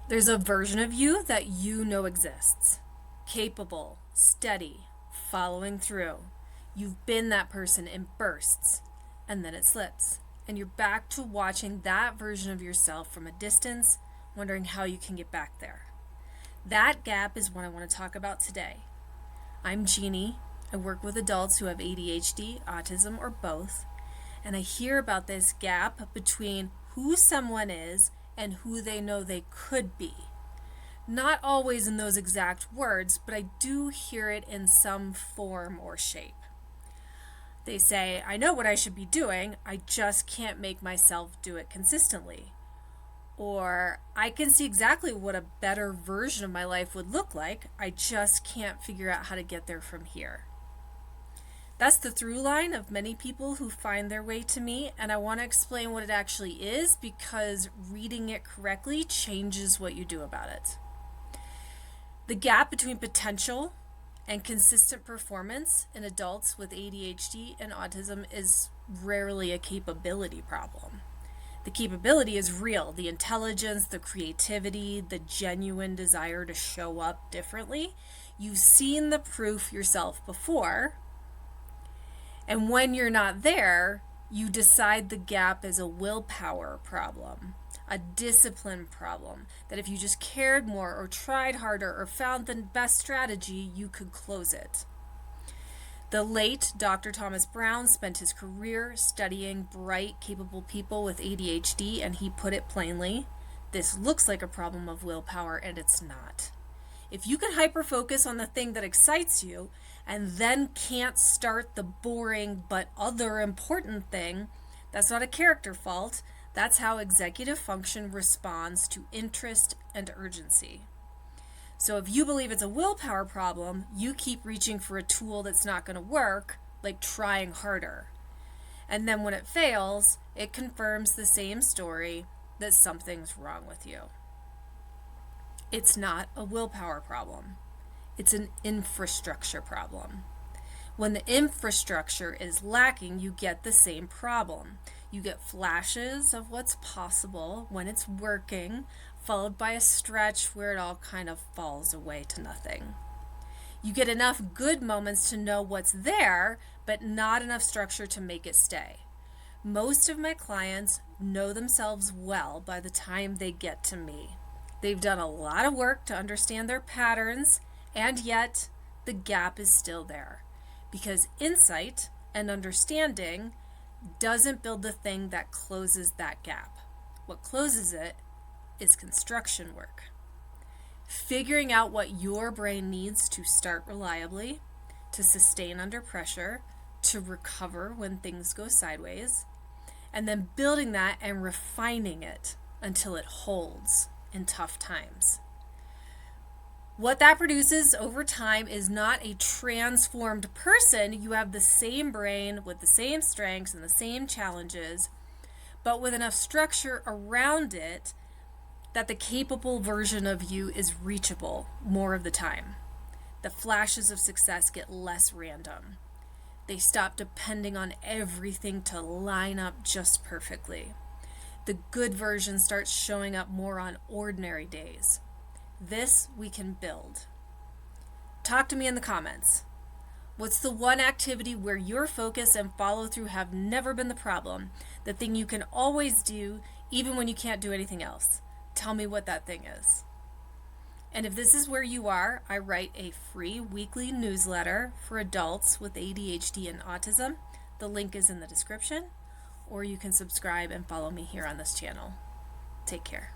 There's a version of you that you know exists. Capable, steady, following through. You've been that person in bursts, and then it slips. And you're back to watching that version of yourself from a distance, wondering how you can get back there. That gap is what I want to talk about today. I'm Jeannie. I work with adults who have ADHD, autism, or both, and I hear about this gap between who someone is and who they know they could be. Not always in those exact words, but I do hear it in some form or shape. They say, I know what I should be doing, I just can't make myself do it consistently. Or, I can see exactly what a better version of my life would look like, I just can't figure out how to get there from here. That's the through line of many people who find their way to me, and I want to explain what it actually is because reading it correctly changes what you do about it. The gap between potential and consistent performance in adults with ADHD and autism is rarely a capability problem. The capability is real, the intelligence, the creativity, the genuine desire to show up differently. You've seen the proof yourself before. And when you're not there, you decide the gap is a willpower problem, a discipline problem, that if you just cared more or tried harder or found the best strategy, you could close it. The late Dr. Thomas Brown spent his career studying bright, capable people with ADHD, and he put it plainly, this looks like a problem of willpower, and it's not. If you can hyper-focus on the thing that excites you and then can't start the boring but other important thing, that's not a character fault. That's how executive function responds to interest and urgency. So if you believe it's a willpower problem, you keep reaching for a tool that's not going to work, like trying harder. And then when it fails, it confirms the same story that something's wrong with you. It's not a willpower problem. It's an infrastructure problem. When the infrastructure is lacking, you get the same problem. You get flashes of what's possible when it's working, followed by a stretch where it all kind of falls away to nothing. You get enough good moments to know what's there, but not enough structure to make it stay. Most of my clients know themselves well by the time they get to me. They've done a lot of work to understand their patterns, and yet the gap is still there. Because insight and understanding doesn't build the thing that closes that gap. What closes it is construction work. Figuring out what your brain needs to start reliably, to sustain under pressure, to recover when things go sideways, and then building that and refining it until it holds in tough times. What that produces over time is not a transformed person. You have the same brain with the same strengths and the same challenges, but with enough structure around it that the capable version of you is reachable more of the time. The flashes of success get less random. They stop depending on everything to line up just perfectly. The good version starts showing up more on ordinary days. This we can build. Talk to me in the comments. What's the one activity where your focus and follow through have never been the problem? The thing you can always do even when you can't do anything else. Tell me what that thing is. And if this is where you are, I write a free weekly newsletter for adults with ADHD and autism. The link is in the description, or you can subscribe and follow me here on this channel. Take care.